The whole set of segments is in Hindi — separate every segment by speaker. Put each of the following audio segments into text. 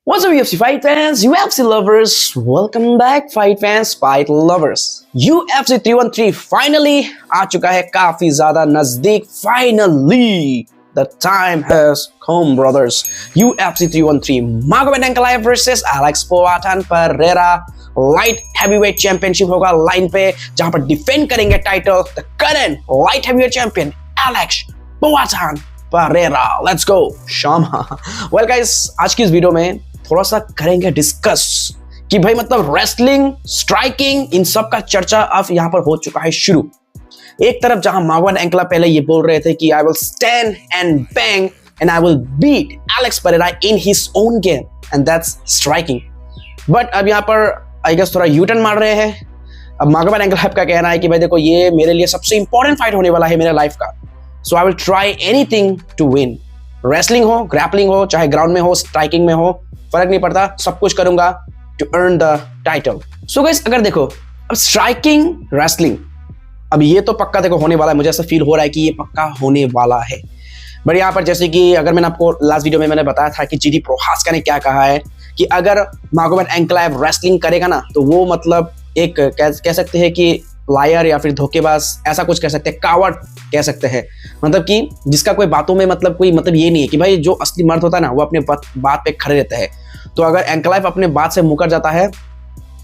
Speaker 1: What's up UFC fight fans, UFC lovers, welcome back fight fans, fight lovers. UFC 313 finally आ चुका है काफी ज्यादा नजदीक. Finally the time has come brothers. UFC 313 Magomed Ankalaev versus Alex Poatan Pereira light heavyweight championship होगा लाइन पे, जहां पर डिफेंड करेंगे title the current light heavyweight champion Alex Poatan Pereira. Let's go शामा. वेल गाइस, आज की इस वीडियो में थोड़ा सा करेंगे डिस्कस कि भाई मतलब रेसलिंग, स्ट्राइकिंग, इन सब का चर्चा अब यहां पर हो चुका है शुरू. एक तरफ जहां मागोमेड एंकला पहले ये बोल रहे थे कि I will stand and bang and I will beat Alex Pereira in his own game and that's striking. But अब यहां पर आई गेस थोड़ा यूटर्न मार रहे हैं. अब मागोमेड एंकला का कहना है कि भाई देखो, ये मेरे लिए सबसे इंपॉर्टेंट फाइट होने वाला है मेरे लाइफ का. So I will try anything to win. Wrestling हो, ग्रैपलिंग हो, चाहे ग्राउंड में हो, स्ट्राइकिंग में हो, फर्क नहीं पड़ता, सब कुछ करूंगा to earn the title. So guys, अगर देखो अब स्ट्राइकिंग, रेसलिंग, अब ये तो पक्का देखो होने वाला है. मुझे ऐसा फील हो रहा है कि ये पक्का होने वाला है. बट यहाँ पर जैसे कि अगर मैंने आपको लास्ट वीडियो में मैंने बताया था कि जीडी प्रोहास्का ने क्या कहा है कि अगर मागोमेड एंकलाएव रेसलिंग करेगा ना तो वो मतलब एक कह सकते हैं कि लायर या फिर धोखेबाज, ऐसा कुछ कह सकते हैं, कावर्ड कह सकते हैं. मतलब कि जिसका कोई बातों में मतलब कोई मतलब ये नहीं है कि भाई जो असली मर्द होता है ना वो अपने बात पे खड़े रहता है. तो अगर एंकलाइव अपने बात से मुकर जाता है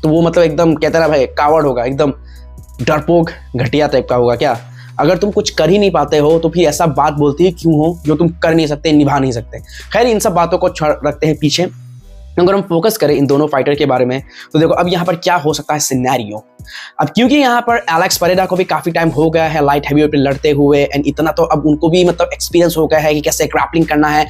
Speaker 1: तो वो मतलब एकदम कहते ना भाई कावर्ड होगा, एकदम डरपोक घटिया टाइप का होगा. क्या अगर तुम कुछ कर ही नहीं पाते हो तो फिर ऐसा बात बोलती ही क्यों हो जो तुम कर नहीं सकते, निभा नहीं सकते. खैर, इन सब बातों को रखते हैं पीछे. अगर हम फोकस करें इन दोनों फाइटर के बारे में तो देखो अब यहाँ पर क्या हो सकता है सिनेरियो. अब क्योंकि यहाँ पर एलेक्स परेरा को भी काफी टाइम हो गया है लाइट हैवीवेट पे लड़ते हुए, एंड इतना तो अब उनको भी मतलब एक्सपीरियंस हो गया है कि कैसे ग्रैपलिंग करना है.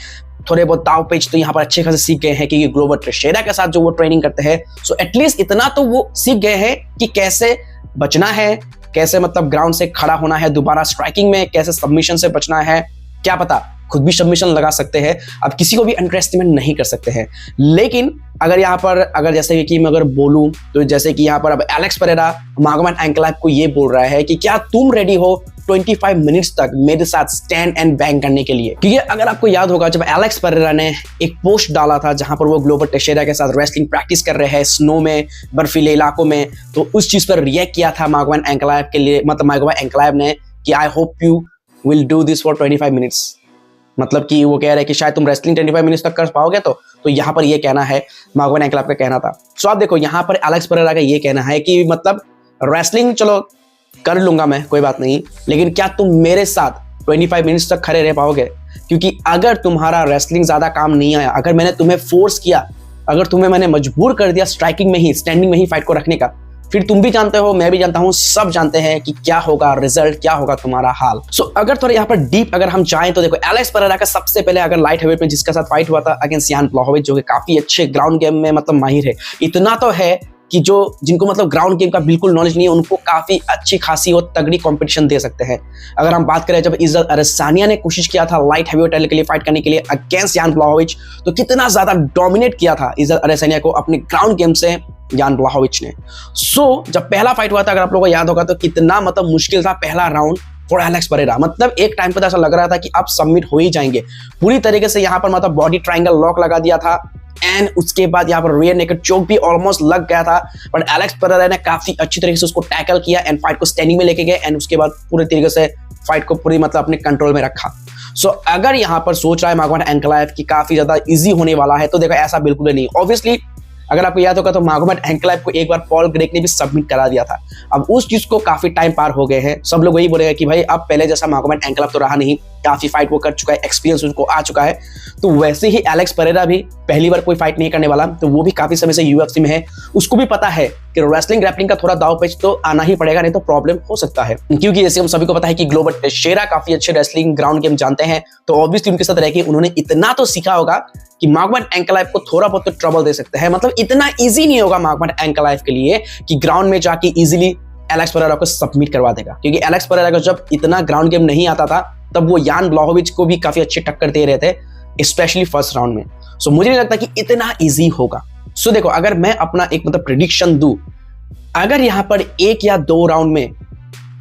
Speaker 1: थोड़े बहुत दाव पेच तो यहाँ पर अच्छे खासे सीख गए हैं कि ग्लोवर टेशेरा के साथ जो वो ट्रेनिंग करते हैं. सो एटलीस्ट इतना तो वो सीख गए हैं कि कैसे बचना है, कैसे मतलब ग्राउंड से खड़ा होना है, दोबारा स्ट्राइकिंग में कैसे सबमिशन से बचना है. क्या पता खुद भी सबमिशन लगा सकते हैं. अब किसी को भी अंडर एस्टिमेट नहीं कर सकते हैं. लेकिन अगर यहाँ पर अगर जैसे कि मैं अगर बोलूं तो जैसे कि यहाँ पर अब एलेक्स परेरा मागोमेड एंकलाएव को ये बोल रहा है कि क्या तुम रेडी हो 25 मिनट्स तक मेरे साथ स्टैंड एंड बैंग करने के लिए. क्योंकि अगर आपको याद होगा जब एलेक्स परेरा ने एक पोस्ट डाला था जहां पर वो ग्लोवर टेशेरा के साथ रेसलिंग प्रैक्टिस कर रहे हैं स्नो में, बर्फीले इलाकों में, तो उस चीज पर रिएक्ट किया था मागोमेड एंकलाएव के लिए, मतलब मागोमेड एंकलाएव ने कि I hope you will do this for 25 minutes. मतलब कि वो कह रहे हैं कि शायद तुम रेसलिंग 25 मिनट्स तक कर पाओगे. तो यहाँ पर ये कहना है मागोमेड एंकलाएव का कहना था. सो आप देखो यहाँ पर एलेक्स परेरा का ये कहना है कि मतलब रेसलिंग चलो कर लूंगा मैं, कोई बात नहीं, लेकिन क्या तुम मेरे साथ 25 मिनट्स तक खड़े रह पाओगे. क्योंकि अगर तुम्हारा रेसलिंग ज्यादा काम नहीं आया, अगर मैंने तुम्हें फोर्स किया, अगर तुम्हें मैंने मजबूर कर दिया स्ट्राइकिंग में ही, स्टैंडिंग में ही फाइट को रखने का, फिर तुम भी जानते हो, मैं भी जानता हूं, सब जानते हैं कि क्या होगा रिजल्ट, क्या होगा तुम्हारा हाल. सो अगर थोड़ा यहाँ पर डीप अगर हम जाएं तो देखो एलेक्स परेरा का सबसे पहले अगर लाइट हैवीवेट में जिसके साथ फाइट हुआ था अगेंस्ट यान ब्लॉहोविच, जो कि काफी अच्छे ग्राउंड गेम में मतलब माहिर है. इतना तो है कि जो जिनको मतलब ग्राउंड गेम का बिल्कुल नॉलेज नहीं है उनको काफी अच्छी खासी और तगड़ी कंपटीशन दे सकते हैं. अगर हम बात करें जब इज्जत अदेसानिया ने कोशिश किया था लाइट हैवीवेट टाइटल के लिए फाइट करने के लिए अगेंस्ट यान ब्लॉहोविच, तो कितना ज्यादा डोमिनेट किया था इज्जत अदेसानिया को अपने ग्राउंड गेम से यान ब्लॉहोविच ने. सो जब पहला फाइट हुआ था अगर आप लोगों को याद होगा तो कितना मतलब मुश्किल था पहला राउंड फॉर एलेक्स परेरा. मतलब एक टाइम पर ऐसा लग रहा था कि अब सबमिट हो ही जाएंगे पूरी तरीके से. यहाँ पर मतलब बॉडी ट्रायंगल लॉक लगा दिया था एंड उसके बाद यहाँ पर रियर नेकेड चोक भी ऑलमोस्ट लग गया था. बट एलेक्स परेरा ने काफी अच्छी तरीके से उसको टैकल किया एंड फाइट को स्टैंडिंग में लेके गए एंड उसके बाद पूरी तरीके से फाइट को पूरी मतलब अपने कंट्रोल में रखा. सो अगर यहाँ पर सोच रहा है मागोमेड एंकलाएव कि काफी ज्यादा इजी होने वाला है तो देखो ऐसा बिल्कुल नहीं. ऑब्वियसली अगर आपको याद होगा तो मागोमेड एंकलाएव को एक बार पॉल ग्रेग ने भी सबमिट करा दिया था. अब उस चीज को काफी टाइम पार हो गए हैं, सब लोग वही बोलेगा कि भाई अब पहले जैसा मागोमेड एंकलाएव तो रहा नहीं, काफी फाइट वो कर चुका है, एक्सपीरियंस उसको आ चुका है. तो वैसे ही एलेक्स परेरा भी पहली बार कोई फाइट नहीं करने वाला, तो वो भी काफी समय से यूएफसी में है. उसको भी पता है कि रेसलिंग ग्रैपलिंग का थोड़ा दाव पेच तो आना ही पड़ेगा, नहीं तो प्रॉब्लम हो सकता है. क्योंकि जैसे हम सभी को पता है कि ग्लोवर टेशेरा काफी अच्छे रेसलिंग ग्राउंड गेम जानते हैं, तो ऑब्वियसली उनके साथ रहकर उन्होंने इतना तो सीखा होगा कि मागोमेड एंकलाएव को थोड़ा बहुत तो ट्रबल दे सकते हैं. मतलब इतना इजी नहीं होगा मागोमेड एंकलाएव के लिए कि ग्राउंड में जाके इजीली एलेक्स परेरा को सबमिट करवा देगा. क्योंकि एलेक्स परेरा को जब इतना ग्राउंड गेम नहीं आता था तब वो यान ब्लॉहोविच को भी काफी अच्छी टक्कर दे रहे थे, स्पेशली फर्स्ट राउंड में. सो मुझे नहीं लगता कि इतना इजी होगा. सो देखो अगर मैं अपना एक मतलब प्रेडिक्शन दूं, अगर यहाँ पर 1 या 2 राउंड में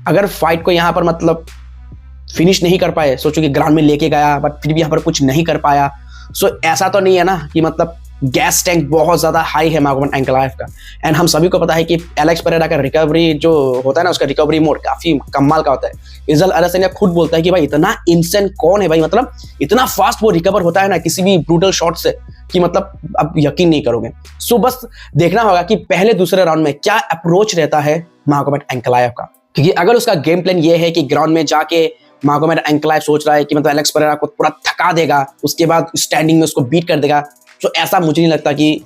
Speaker 1: अगर फाइट को यहाँ पर मतलब फिनिश नहीं कर पाए, सोचो कि ग्राउंड में लेके गया बट फिर भी यहाँ पर कुछ नहीं कर पाया, सो ऐसा तो नहीं है ना कि मतलब गैस टैंक बहुत ज्यादा हाई है मागोमेड एंकलाइफ का। एंड हम सभी को पता है कि एलेक्स पेरेरा का रिकवरी जो होता है ना, उसका रिकवरी मोड काफी कमाल का होता है। इजराइल अदेसाया खुद बोलता है कि भाई इतना इंस्टेंट कौन है भाई, मतलब इतना फास्ट वो रिकवर होता है ना किसी भी ब्रूटल शॉट से कि मतलब आप यकीन नहीं करोगे। सो बस देखना होगा कि पहले दूसरे राउंड में क्या अप्रोच रहता है मागोमेड एंकलाइफ का, क्योंकि अगर उसका गेम प्लान ये है कि ग्राउंड में जाके मागोमेड एंकलाइफ सोच रहा है कि मतलब एलेक्स पेरेरा को पूरा थका देगा, उसके बाद स्टैंडिंग में उसको बीट कर देगा, तो ऐसा मुझे नहीं लगता कि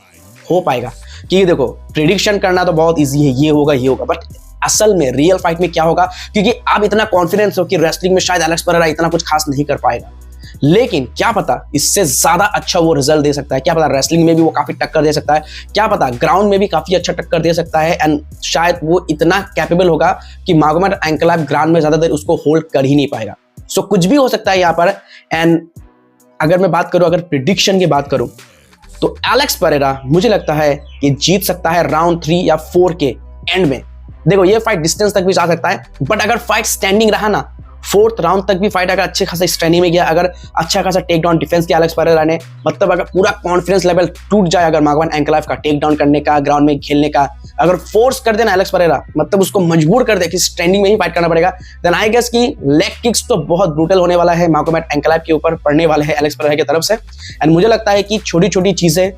Speaker 1: हो पाएगा। क्योंकि देखो प्रिडिक्शन करना तो बहुत इजी है, ये होगा, बट असल में रियल फाइट में क्या होगा, क्योंकि आप इतना कॉन्फिडेंस हो कि रेसलिंग में शायद एलेक्स पेरेरा इतना कुछ खास नहीं कर पाएगा, लेकिन क्या पता इससे ज्यादा अच्छा वो रिजल्ट दे सकता है। क्या पता रेसलिंग में भी वो काफी टक्कर दे सकता है, क्या पता ग्राउंड में भी काफी अच्छा टक्कर दे सकता है। एंड शायद वो इतना कैपेबल होगा कि मागोमेड एंकलाइफ ग्राउंड में ज्यादा देर उसको होल्ड कर ही नहीं पाएगा। सो कुछ भी हो सकता है यहाँ पर। एंड अगर मैं बात करूं, अगर प्रिडिक्शन की बात करूं, तो एलेक्स पेरेरा मुझे लगता है कि जीत सकता है राउंड 3 या 4 के एंड में। देखो ये फाइट डिस्टेंस तक भी जा सकता है, बट अगर फाइट स्टैंडिंग रहा ना, 4th राउंड तक भी फाइट अगर अच्छे खासा स्टैंडिंग में गया, अगर अच्छा खासा टेक डाउन डिफेंस किया एलेक्स पेरेरा ने, मतलब अगर पूरा कॉन्फिडेंस लेवल टूट जाए अगर मागोमेड एंकलाइफ का टेक डाउन करने का, ग्राउंड में खेलने का, अगर फोर्स कर देना एलेक्स पेरेरा, मतलब उसको मजबूर कर दे कि स्टैंडिंग में ही फाइट करना पड़ेगा, देन आई गेस कि लेग किक्स तो बहुत ब्रूटल होने वाला है, मागोमेड एंकलाइफ के ऊपर पड़ने वाले हैं एलेक्स पेरेरा की तरफ से। एंड मुझे लगता है कि छोटी छोटी चीजें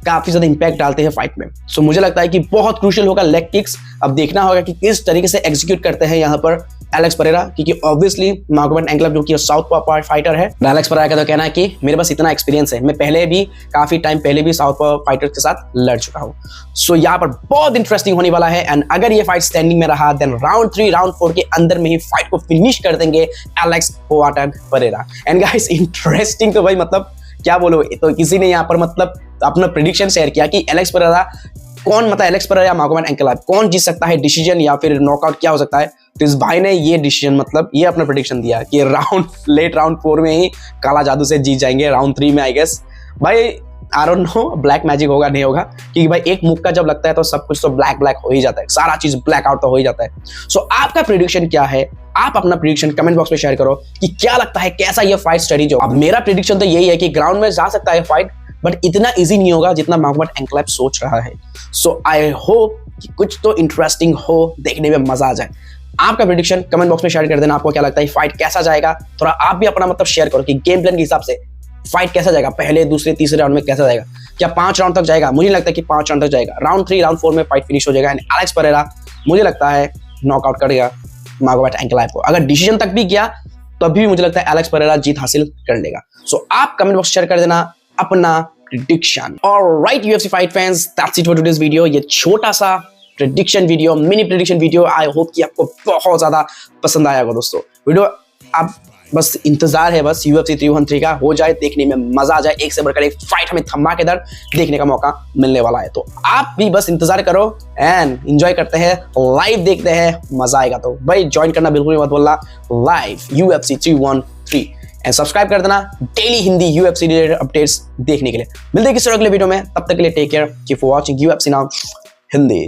Speaker 1: काफी ज्यादा इंपैक्ट डालते हैं फाइट में। सो मुझे लगता है कि बहुत क्रूशियल होगा लेग किक्स। अब देखना होगा कि किस तरीके से एग्जीक्यूट करते हैं यहाँ पर एलेक्स पेरेरा, क्योंकि ऑब्वियसली मागोमेड एंकलाइफ जो कि साउथ पॉ फाइटर है, एलेक्स पेरेरा का तो कहना है कि मेरे पास इतना एक्सपीरियंस है, मैं पहले भी काफी टाइम पहले भी साउथ पॉ फाइटर्स के साथ लड़ चुका हूँ। सो यहाँ पर बहुत इंटरेस्टिंग होने वाला है। एंड अगर ये फाइट स्टैंडिंग में रहा, देन राउंड 3 राउंड 4 के अंदर में ही फाइट को फिनिश कर देंगे Alex Pereira. And guys interesting तो भाई मतलब क्या बोलो, तो किसी ने यहाँ पर मतलब अपना प्रेडिक्शन शेयर किया कि एलेक्स पेरेरा एलेक्स पेरेरा या मागोमेड एंकलाइफ कौन जीत सकता है, डिसीजन या फिर नॉकआउट क्या हो सकता है। तो इस भाई ने ये डिसीजन मतलब ये अपना प्रेडिक्शन दिया कि लेट राउंड 4 में ही काला जादू से जीत जाएंगे, राउंड 3 में आई गेस। भाई I don't know black magic होगा नहीं होगा, क्योंकि भाई एक मुक्का जब लगता है तो सब कुछ तो ब्लैक हो ही जाता है, सारा चीज ब्लैक आउट तो हो ही जाता है। सो आपका प्रेडिक्शन क्या है, आप अपना प्रेडिक्शन कमेंट बॉक्स में शेयर करो कि क्या लगता है कैसा ये फाइट स्टडी। अब मेरा प्रेडिक्शन तो यही है कि ग्राउंड में जा सकता है फाइट, बट इतना इजी नहीं होगा जितना मागोमेड एंकलाइफ सोच रहा है। सो आई होप कि कुछ तो इंटरेस्टिंग हो, देखने में मजा आ जाए। आपका प्रेडिक्शन कमेंट बॉक्स में शेयर कर देना, आपको क्या लगता है फाइट कैसा जाएगा, थोड़ा आप भी अपना मतलब शेयर करो कि गेम प्लान के हिसाब से फाइट कैसा जाएगा, पहले दूसरे तीसरे राउंड में कैसा जाएगा, क्या 5 राउंड तक जाएगा। मुझे लगता है कि 5 राउंड तक जाएगा, राउंड 3 राउंड 4 में फाइट फिनिश हो जाएगा। एंड एलेक्स पेरेरा मुझे लगता है नॉकआउट करेगा मागोमेड एंकलाइफ को। अगर डिसीजन तक भी गया तो अभी मुझे लगता है एलेक्स पेरेरा जीत हासिल कर लेगा। सो आप कमेंट बॉक्स शेयर कर देना अपना prediction. Alright UFC fight fans, that's it for today's video. ये छोटा सा prediction video, mini prediction video, I hope कि आपको बहुत ज्यादा पसंद आया होगा दोस्तों। वीडियो आप बस इंतजार है बस UFC 313 का हो जाए, देखने में मजा आ जाए, एक से बढ़कर एक फाइट हमें धमाकेदार देखने का मौका मिलने वाला है। तो आप भी बस इंतजार करो एंड एंजॉय करते हैं, लाइव देखते हैं, मजा आएगा। तो भाई ज्वाइन करना बिल्कुल मत भूलना, लाइव UFC 313 एंड सब्सक्राइब कर देना daily Hindi UFC related updates देखने के लिए। मिलते हैं किसी अगले वीडियो में, तब तक के लिए take care, keep watching UFC now Hindi.